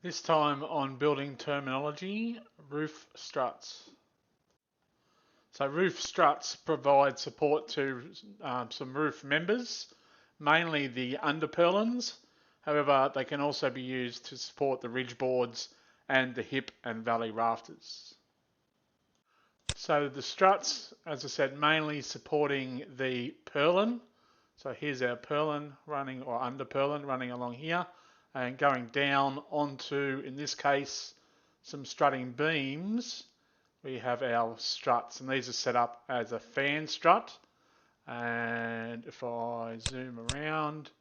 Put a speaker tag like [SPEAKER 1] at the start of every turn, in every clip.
[SPEAKER 1] This time on building terminology, roof struts. So roof struts provide support to some roof members, mainly the underpurlins. However, they can also be used to support the ridge boards and the hip and valley rafters. So the struts, as I said, mainly supporting the purlin. So here's our purlin running, or underpurlin running along here, and going down onto, in this case, some strutting beams. We have our struts, and these are set up as a fan strut. And if I zoom around,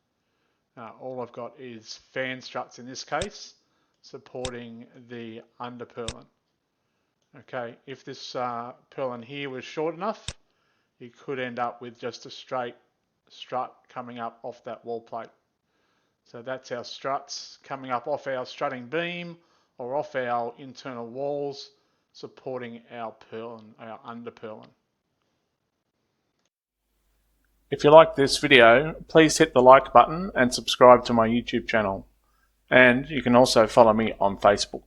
[SPEAKER 1] all I've got is fan struts in this case, supporting the underpurlin. Okay, if this purlin here was short enough, you could end up with just a straight strut coming up off that wall plate. So that's our struts coming up off our strutting beam or off our internal walls, supporting our purlin, our underpurlin.
[SPEAKER 2] If you like this video, please hit the like button and subscribe to my YouTube channel. And you can also follow me on Facebook.